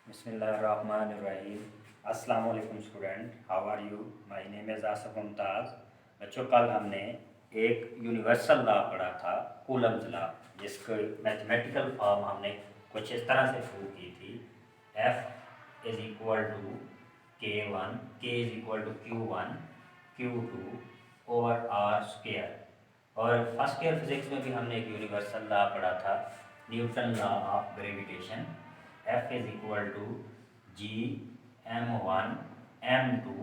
बिस्मिल्लाहिर्रहमानिर्रहीम। अस्सलाम वालेकुम student, how are you? My name is Asif Mumtaz. बच्चों, कल हमने एक यूनिवर्सल लॉ पढ़ा था, कूलम्स लॉ, जिसको मैथमेटिकल फॉर्म हमने कुछ इस तरह से प्रूव की थी। F is equal to K1, K is equal to Q1, Q2 over are square. और फर्स्ट ईयर फिजिक्स में भी हमने एक यूनिवर्सल लॉ पढ़ा था, Newton law of gravitation. F is equal to G m1 m2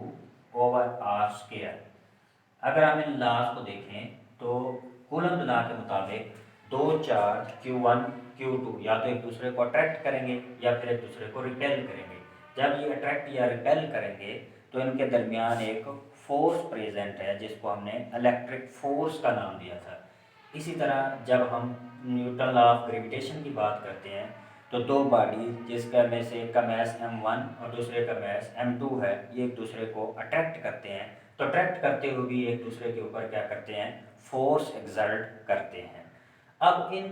over are square. अगर हम in laws को देखें तो कूलम्ब लॉ के मुताबिक दो चार्ज Q1 Q2 या तो एक दूसरे को अट्रैक्ट करेंगे या फिर एक दूसरे को रिपेल करेंगे। जब ये अट्रैक्ट या रिपेल करेंगे तो इनके दरमियान एक फोर्स प्रेजेंट है, जिसको हमने इलेक्ट्रिक फोर्स का नाम दिया था। इसी तरह जब हम न्यूटन लॉ ऑफ ग्रेविटेशन की बात करते हैं तो दो बॉडी, जिसका में से एक का मैस m1 और दूसरे का मैस m2 है, ये एक दूसरे को अट्रैक्ट करते हैं। तो अट्रैक्ट करते हुए भी एक दूसरे के ऊपर क्या करते हैं, फोर्स एक्सर्ट करते हैं। अब इन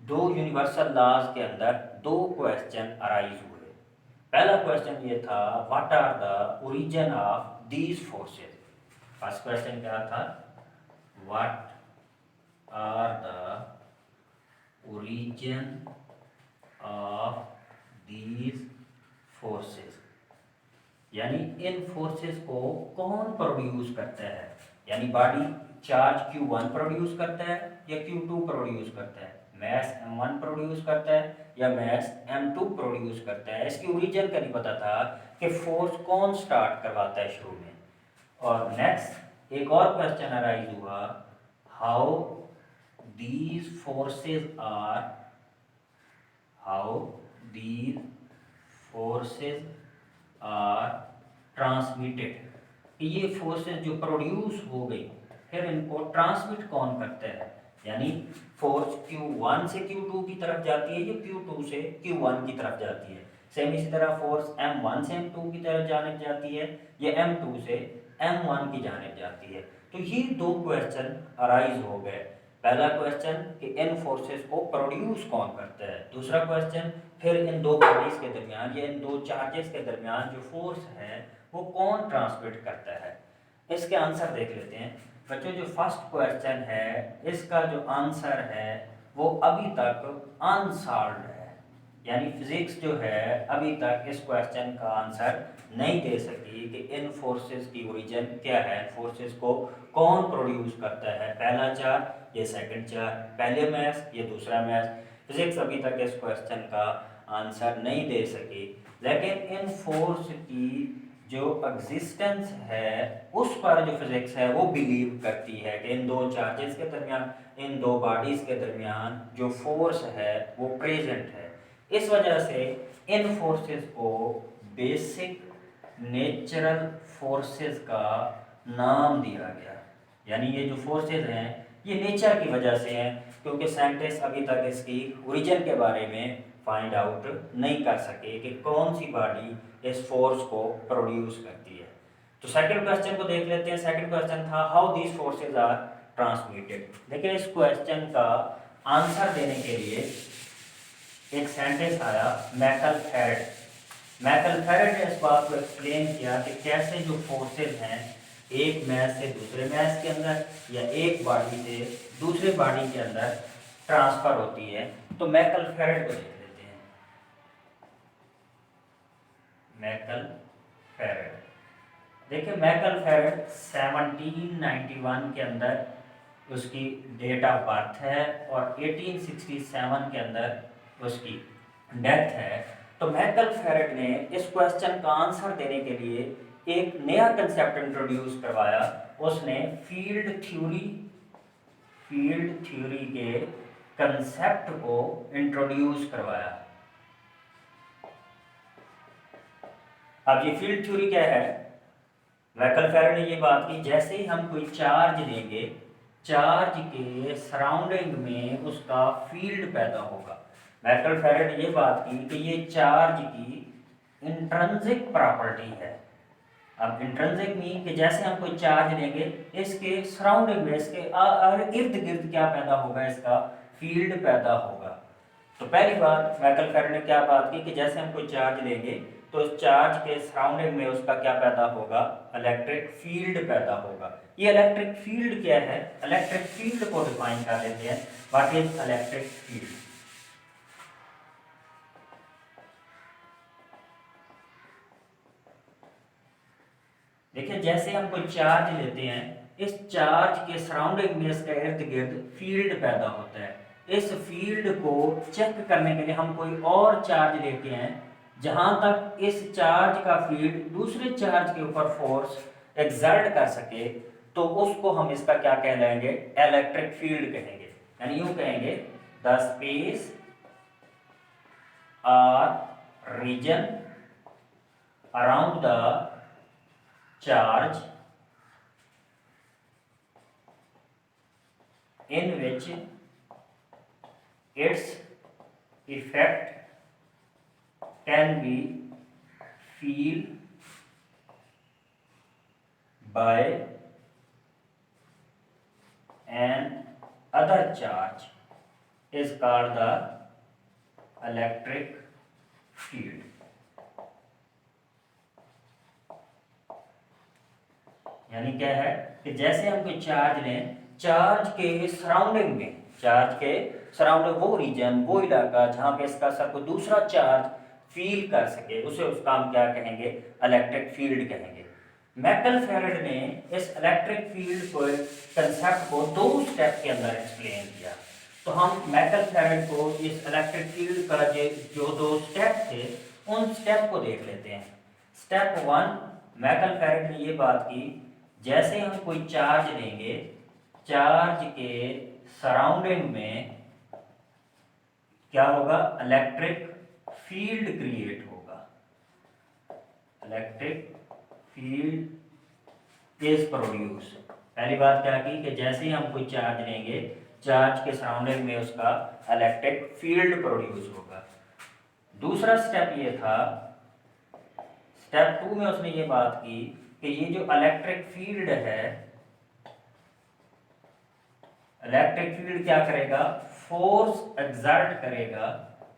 दो यूनिवर्सल लॉज के अंदर दो क्वेश्चन अराइज हुए। पहला क्वेश्चन ये था, what are the origin of these forces. First question क्या था, what are the origin of these forces, यानी इन फोर्सेस को कौन प्रोड्यूस करता है। यानी बॉडी चार्ज Q1 प्रोड्यूस करता है या Q2 प्रोड्यूस करता है, मैस m1 प्रोड्यूस करता है या मैस m2 प्रोड्यूस करता है। इसकी ओरिजिन का नहीं पता था कि फोर्स कौन स्टार्ट करवाता है शुरू में। और नेक्स्ट एक और क्वेश्चन अराइज हुआ, how these forces are how these forces are transmitted, कि ये फोर्सेस जो प्रोड्यूस हो गई फिर इनको ट्रांसमिट कौन करता है। यानी फोर्स Q1 से Q2 की तरफ जाती है या Q2 से Q1 की तरफ जाती है। सेम इसी तरह फोर्स M1 से M2 की तरफ जाने जाती है या M2 से M1 की जाने जाती है। तो ये दो क्वेश्चन अराइज हो गए। पहला क्वेश्चन कि इन फोर्सेस को प्रोड्यूस कौन करता है, दूसरा क्वेश्चन फिर इन दो बॉडीज के दरमियान या इन दो चार्जेस के दरमियान जो फोर्स है वो कौन ट्रांसमिट करता है। इसके आंसर देख लेते हैं। बच्चों, जो फर्स्ट क्वेश्चन है इसका जो आंसर है वो अभी तक अनसॉल्व्ड है। यानी फिजिक्स जो है अभी तक इस क्वेश्चन का आंसर नहीं दे सकी कि इन फोर्सेस की ओरिजिन क्या है, फोर्सेस को कौन प्रोड्यूस करता है, पहला चार्ज ये सेकंड चार्ज, पहले मैस ये दूसरा मैस। फिजिक्स अभी तक इस क्वेश्चन का आंसर नहीं दे सकी। लेकिन इन फोर्स की जो एग्जिस्टेंस है उस पर जो फिजिक्स है वो बिलीव करती है कि इन दो चार्जेस के दरमियान, इन दो बॉडीज के दरमियान जो फोर्स है वो प्रेजेंट है। इस वजह से इन फोर्सेस को बेसिक नेचुरल फोर्सेस का नाम दिया गया। यानी ये जो फोर्सेस हैं ये नेचर की वजह से हैं, क्योंकि साइंटिस्ट अभी तक इसकी ओरिजिन के बारे में फाइंड आउट नहीं कर सके कि कौन सी बॉडी इस फोर्स को प्रोड्यूस करती है। तो सेकंड क्वेश्चन को देख लेते हैं। सेकंड क्वेश्चन था, how these forces are transmitted. देखिए, इस क्वेश्चन का आंसर देने के लिए एक साइंटिस्ट आया, मैकल फेरेड। मैकल फेरेड ने इस बात को एक्सप्लेन किया कि कैसे जो फोर्सेस हैं एक मैस से दूसरे मैस के अंदर या एक बॉडी से दूसरे बॉडी के अंदर ट्रांसफर होती है। तो मैकल फेरेड को देख लेते हैं। मैकल फेरेड, देखिए मैकल फेरेड 1791 के अंदर उसकी डेट ऑफ बर्थ है और 1867 के अंदर उसकी डेथ है। तो मैकल फेरेड ने इस क्वेश्चन का आंसर देने के लिए एक नया कंसेप्ट इंट्रोड्यूस करवाया। उसने फील्ड थ्योरी के कंसेप्ट को इंट्रोड्यूस करवाया। अब ये फील्ड थ्योरी क्या है, मैकल फेरेड ने ये बात की, जैसे ही हम कोई चार्ज लेंगे, चार्ज के सराउंडिंग में उसका फील्ड पैदा होगा। मैकल फेरेड ने ये बात की कि ये चार्ज की इंट्रिंसिक प्रॉपर्टी है। अब इंट्रिंसिक मीन कि जैसे हम कोई चार्ज लेंगे इसके सराउंडिंग में, इसके इर्द गिर्द क्या पैदा होगा, इसका फील्ड पैदा होगा। तो पहली बात माइकल फेराडे ने क्या बात की कि जैसे हम कोई चार्ज लेंगे तो इस चार्ज के सराउंडिंग में उसका क्या पैदा होगा, इलेक्ट्रिक फील्ड पैदा होगा। ये इलेक्ट्रिक फील्ड क्या है, इलेक्ट्रिक फील्ड को डिफाइन कर लेते हैं। What is electric field? देखिए जैसे हम कोई चार्ज लेते हैं, इस चार्ज के सराउंडिंग में इसके इर्द गिर्द फील्ड पैदा होता है। इस फील्ड को चेक करने के लिए हम कोई और चार्ज लेते हैं, जहां तक इस चार्ज का फील्ड दूसरे चार्ज के ऊपर फोर्स एक्सर्ट कर सके, तो उसको हम इसका क्या कहलाएंगे, इलेक्ट्रिक फील्ड कहेंगे। यानी यूं कहेंगे, द स्पेस और region around the charge in which its effect can be felt by an other charge is called the electric field। यानी क्या है कि जैसे हम कोई चार्ज लें, चार्ज के सराउंडिंग में, चार्ज के सराउंडिंग वो रीजन, वो इलाका जहां पे इसका सर को दूसरा चार्ज फील कर सके, उसे उसका हम क्या कहेंगे, इलेक्ट्रिक फील्ड कहेंगे। माइकल फेराडे ने इस इलेक्ट्रिक फील्ड को, कंसेप्ट को दो स्टेप के अंदर एक्सप्लेन किया। तो हम माइकल फेराडे को इस इलेक्ट्रिक फील्ड का जो दो स्टेप थे, उन स्टेप को देख लेते हैं। स्टेप 1, माइकल फेराडे ने ये बात की, जैसे हम कोई चार्ज लेंगे, चार्ज के सराउंडिंग में क्या होगा, इलेक्ट्रिक फील्ड क्रिएट होगा। Electric field is produce. पहली बात क्या की कि जैसे ही हम कोई चार्ज लेंगे, चार्ज के सराउंडिंग में उसका इलेक्ट्रिक फील्ड प्रोड्यूस होगा। दूसरा स्टेप ये था, स्टेप 2 में उसने ये बात की कि ये जो इलेक्ट्रिक फील्ड है, इलेक्ट्रिक फील्ड क्या करेगा, फोर्स एक्सर्ट करेगा।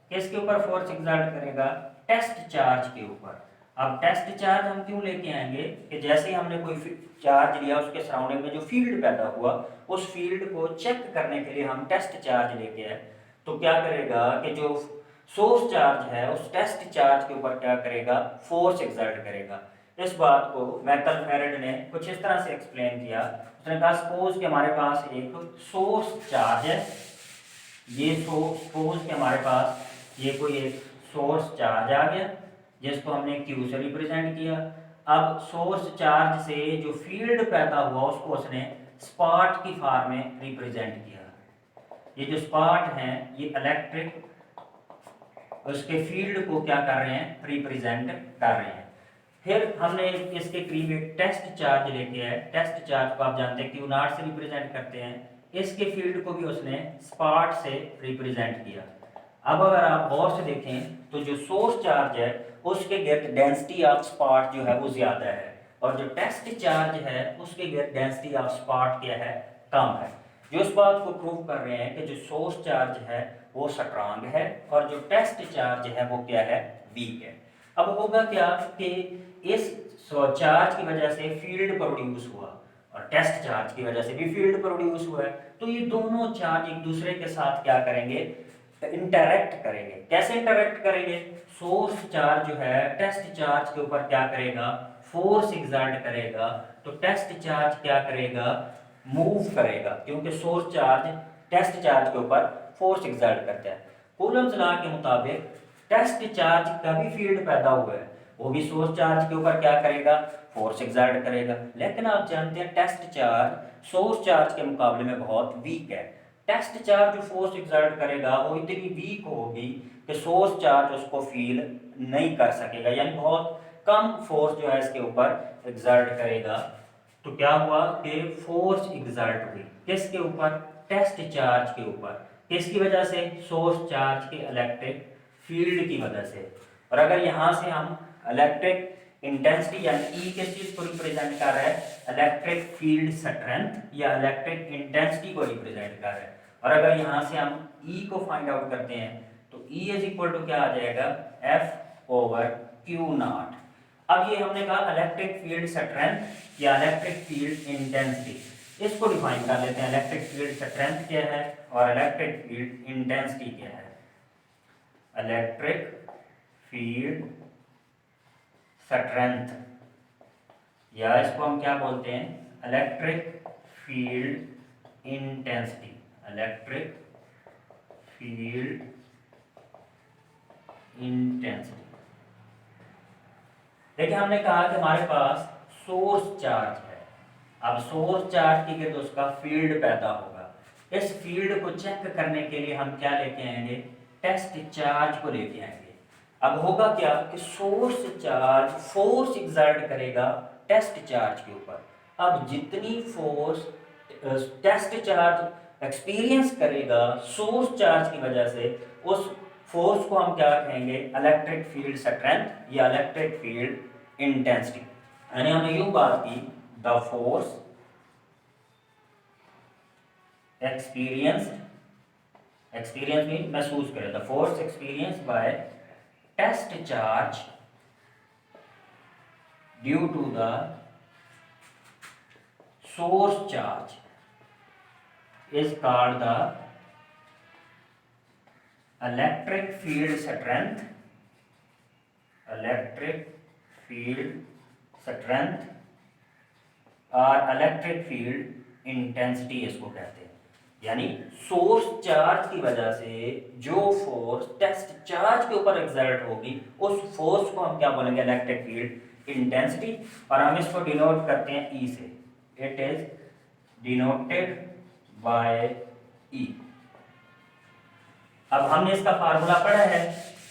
किसके ऊपर फोर्स एक्सर्ट करेगा, टेस्ट चार्ज के ऊपर। अब टेस्ट चार्ज हम क्यों लेके आएंगे कि जैसे ही हमने कोई चार्ज लिया, उसके सराउंडिंग में जो फील्ड पैदा हुआ, उस फील्ड को चेक करने के लिए हम टेस्ट चार्ज लेके आए। तो क्या करेगा कि जो सोर्स चार्ज है, उस टेस्ट चार्ज के ऊपर क्या करेगा, फोर्स एक्सर्ट करेगा। इस बात को माइकल फेराडे ने कुछ इस तरह से एक्सप्लेन किया। उसने कहा, सपोज कि हमारे पास एक सोर्स चार्ज है, ये सपोज कि हमारे पास ये कोई एक सोर्स चार्ज आ गया, जिसको हमने Q से रिप्रेजेंट किया। अब सोर्स चार्ज से जो फील्ड पैदा हुआ, उसको उसने स्पॉट की फॉर्म में रिप्रेजेंट किया। ये जो स्पॉट हैं, ये इलेक्ट्रिक उसके फील्ड को क्या कर रहे हैं, रिप्रेजेंट कर रहे हैं। फिर हमने इसके करीब एक टेस्ट चार्ज लेके आए। टेस्ट चार्ज को आप जानते हैं Q0 से रिप्रेजेंट करते हैं। इसके फील्ड को भी उसने स्पॉट से रिप्रेजेंट किया। अब अगर आप गौर से देखें तो जो सोर्स चार्ज है, उसके गिर्द डेंसिटी ऑफ स्पॉट जो है वो ज्यादा है, और जो टेस्ट चार्ज है उसके गिर्द डेंसिटी ऑफ स्पॉट क्या है, कम है। जो इस बात को प्रूव कर रहे हैं कि जो सोर्स चार्ज है वो स्ट्रांग है, और जो टेस्ट चार्ज है वो क्या है, वीक है। अब होगा क्या कि इस चार्ज की वजह से फील्ड प्रोड्यूस हुआ, और टेस्ट चार्ज की वजह से भी फील्ड प्रोड्यूस हुआ है। तो ये दोनों चार्ज एक दूसरे के साथ क्या करेंगे, इंटरैक्ट करेंगे। कैसे इंटरैक्ट करेंगे, सोर्स चार्ज जो है टेस्ट चार्ज के ऊपर क्या करेगा, फोर्स एक्सर्ट करेगा, तो टेस्ट चार्ज क्या करेगा, मूव करेगा, क्योंकि सोर्स चार्ज टेस्ट चार्ज के ऊपर फोर्स एक्सर्ट करता है। कूलम्स लॉ के मुताबिक टेस्ट चार्ज का भी फील्ड पैदा हुआ है, वो भी सोर्स चार्ज के ऊपर क्या करेगा, फोर्स एक्सर्ट करेगा। लेकिन आप जानते हैं टेस्ट चार्ज सोर्स चार्ज के मुकाबले में बहुत वीक है। टेस्ट चार्ज जो फोर्स एक्सर्ट करेगा वो इतनी वीक होगी कि सोर्स चार्ज उसको फील नहीं कर सकेगा, यानी बहुत कम फोर्स जो है इसके ऊपर एक्सर्ट करेगा। तो क्या हुआ कि फोर्स एक्सर्ट हुई किसके ऊपर, टेस्ट चार्ज के ऊपर। किसकी वजह से, सोर्स चार्ज के इलेक्ट्रिक फील्ड की वजह से। और अगर यहाँ से हम इलेक्ट्रिक इंटेंसिटी यानी ई किस चीज को रिप्रेजेंट कर रहा है, इलेक्ट्रिक फील्ड स्ट्रेंथ या इलेक्ट्रिक इंटेंसिटी को रिप्रेजेंट कर रहा है। और अगर यहाँ से हम ई को फाइंड आउट करते हैं तो E इज इक्वल टू क्या आ जाएगा, F/Q0। अब ये हमने कहा इलेक्ट्रिक फील्ड स्ट्रेंथ या इलेक्ट्रिक फील्ड इंटेंसिटी, इसको डिफाइन कर लेते हैं। इलेक्ट्रिक फील्ड स्ट्रेंथ क्या है और इलेक्ट्रिक फील्ड इंटेंसिटी क्या है। इलेक्ट्रिक फील्ड स्ट्रेंथ या इसको हम क्या बोलते हैं, electric field intensity. Electric field intensity. देखिए हमने कहा कि हमारे पास सोर्स चार्ज है। अब सोर्स चार्ज की गिर्द उसका फील्ड पैदा होगा। इस फील्ड को चेक करने के लिए हम क्या लेके आएंगे, टेस्ट चार्ज को लेके आएंगे। अब होगा क्या कि सोर्स चार्ज फोर्स एक्सर्ट करेगा टेस्ट चार्ज के ऊपर। अब जितनी फोर्स टेस्ट चार्ज एक्सपीरियंस करेगा सोर्स चार्ज की वजह से, उस फोर्स को हम क्या कहेंगे, इलेक्ट्रिक फील्ड स्ट्रेंथ या इलेक्ट्रिक फील्ड इंटेंसिटी। यानी हमने यूं बात की, द फोर्स एक्सपीरियंस मीन महसूस करें, the force experience by test charge due to the source charge is called the electric field strength, electric field strength और electric field intensity इसको कहते हैं। यानी सोर्स चार्ज की वजह से जो फोर्स टेस्ट चार्ज के ऊपर एक्सर्ट होगी, उस फोर्स को हम क्या बोलेंगे, इलेक्ट्रिक फील्ड इंटेंसिटी। और हम इसको डिनोट करते हैं ई से। It is denoted by E। अब हमने इसका फार्मूला पढ़ा है,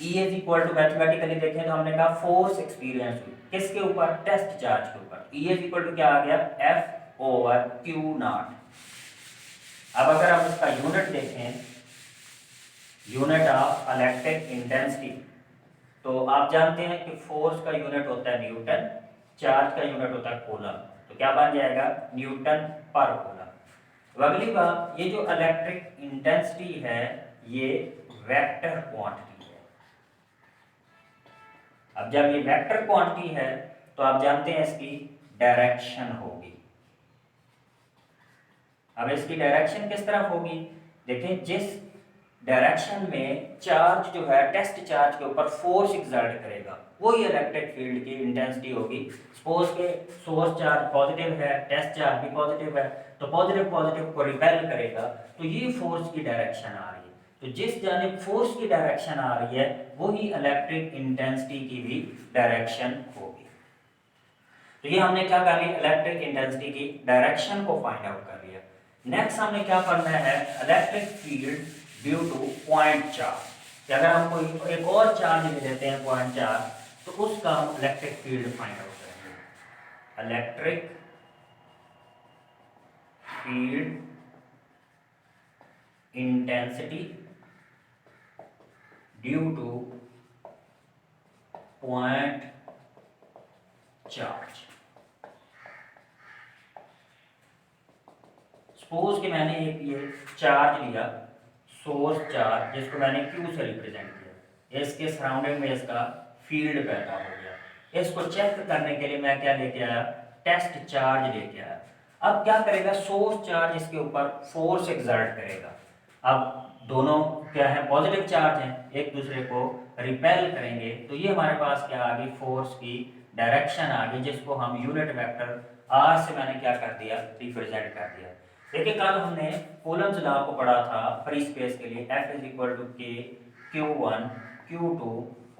E is equal to, mathematically देखें तो हमने कहा फोर्स एक्सपीरियंस हुई किसके ऊपर, टेस्ट चार्ज के ऊपर। E इज इक्वल टू क्या आ गया, F/Q0। अब अगर आप इसका यूनिट देखें, यूनिट ऑफ इलेक्ट्रिक इंटेंसिटी, तो आप जानते हैं कि फोर्स का यूनिट होता है न्यूटन, चार्ज का यूनिट होता है कूलम। तो क्या बन जाएगा, न्यूटन पर कूलम। अगली बात, ये जो इलेक्ट्रिक इंटेंसिटी है ये वेक्टर क्वांटिटी है। अब जब ये वेक्टर क्वांटिटी है तो आप जानते हैं इसकी डायरेक्शन होगी। अब इसकी डायरेक्शन किस तरफ होगी, देखें जिस डायरेक्शन में चार्ज जो है टेस्ट चार्ज के ऊपर फोर्स एक्सर्ट करेगा वही इलेक्ट्रिक फील्ड की इंटेंसिटी होगी। सपोज के सोर्स चार्ज पॉजिटिव है, टेस्ट चार्ज भी पॉजिटिव है, तो पॉजिटिव को रिपेल करेगा, तो ये फोर्स की डायरेक्शन आ रही है। तो जिस जानिब फोर्स की डायरेक्शन आ रही है वही इलेक्ट्रिक इंटेंसिटी की भी डायरेक्शन होगी। तो ये हमने क्या कर लिया, इलेक्ट्रिक इंटेंसिटी की डायरेक्शन को फाइंड आउट कर लिया। नेक्स्ट हमने क्या करना है, electric field due to point charge. अगर हम कोई एक और चार्ज ले लेते हैं पॉइंट चार्ज, तो उसका हम इलेक्ट्रिक फील्ड फाइंड आउट करेंगे। Electric field intensity due to point charge. Suppose कि मैंने एक ये चार्ज लिया, सोर्स चार्ज, जिसको मैंने Q से रिप्रेजेंट किया, इसके सराउंडिंग में इसका फील्ड पैदा हो गया। इसको चेक करने के लिए मैं क्या लेके आया, टेस्ट चार्ज लेके आया। अब क्या करेगा, सोर्स चार्ज इसके ऊपर फोर्स एक्सर्ट करेगा। अब दोनों क्या है, पॉजिटिव चार्ज हैं, एक दूसरे को रिपेल करेंगे, तो ये हमारे पास क्या आ गई, फोर्स की डायरेक्शन आ गई, जिसको हम यूनिट वेक्टर R से मैंने क्या कर दिया, रिप्रेजेंट कर दिया। देखिए कल हमने कूलम्स लॉ को पढ़ा था फ्री स्पेस के लिए, F is equal to K Q1 Q2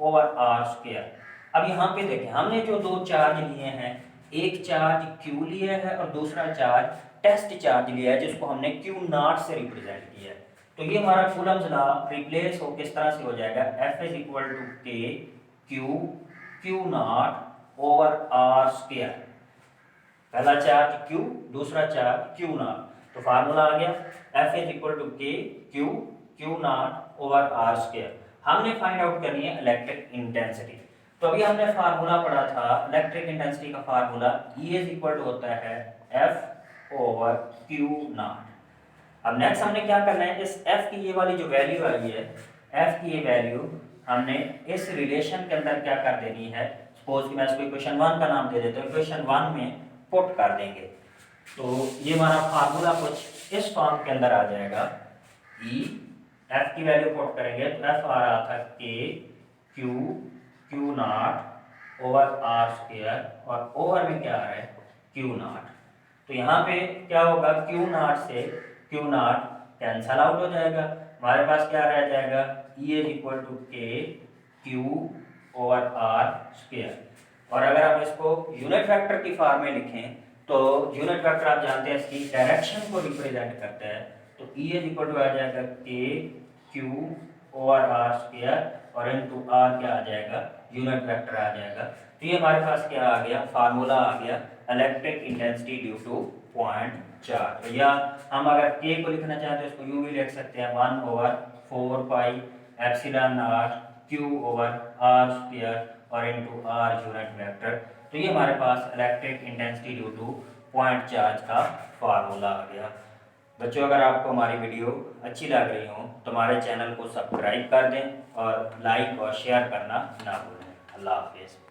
over R square. अब यहाँ पे देखें हमने जो दो चार्ज लिए हैं, एक चार्ज Q लिया है और दूसरा चार्ज टेस्ट चार्ज लिया है, जिसको हमने Q0 से रिप्रेजेंट किया है। तो ये हमारा कूलम्स लॉ रिप्लेस हो किस तरह से हो जाएगा, F is equal to K Q Q0 over R square. पहला चार्ज Q, दूसरा चार्ज Q0, तो फार्मूला आ गया F is equal to K Q Q0 over R square. हमने फाइंड आउट करनी है इलेक्ट्रिक इंटेंसिटी। तो अभी हमने फार्मूला पढ़ा था इलेक्ट्रिक इंटेंसिटी का formula E is equal to होता है F ओवर Q0। अब नेक्स्ट हमने क्या करना है, इस F की ये वाली जो वैल्यू आई है एफ की ये वैल्यू हमने इस रिलेशन के अंदर क्या कर देनी है, सपोज कि मैं इसको इक्वेशन 1 का नाम दे देता हूँ, इक्वेशन 1 में पुट कर देंगे। तो ये हमारा फार्मूला कुछ इस फॉर्म के अंदर आ जाएगा। ई एफ की वैल्यू पुट करेंगे तो एफ आ रहा था K Q naught over are square, और ओवर में क्या आ रहा है क्यू नॉट। तो यहाँ पे क्या होगा, क्यू नॉट से क्यू नॉट कैंसल आउट हो जाएगा, हमारे पास क्या रह जाएगा ई इज इक्वल टू के क्यू ओवर आर स्क्वायर। और अगर आप इसको यूनिट वेक्टर की फॉर्म में लिखें तो यूनिट वेक्टर आप जानते हैं इसकी डायरेक्शन को रिप्रेजेंट करता है, तो ई इज इक्वल टू आ जाएगा के क्यू ओवर आर स्क्वायर, और इनटू आर क्या आ जाएगा यूनिट वेक्टर आ जाएगा। तो ये हमारे पास क्या आ गया, फार्मूला आ गया electric intensity due to point charge. या हम अगर के को लिखना चाहते हैं तो इसको यूं भी लिख सकते हैं 1/4 pi epsilon naught q over are square और इनटू आर यूनिट वेक्टर। तो ये हमारे पास electric intensity due to point charge का फार्मूला आ गया। बच्चों, अगर आपको हमारी वीडियो अच्छी लग रही हो तो हमारे चैनल को सब्सक्राइब कर दें और लाइक और शेयर करना ना भूलें। अल्लाह हाफिज़।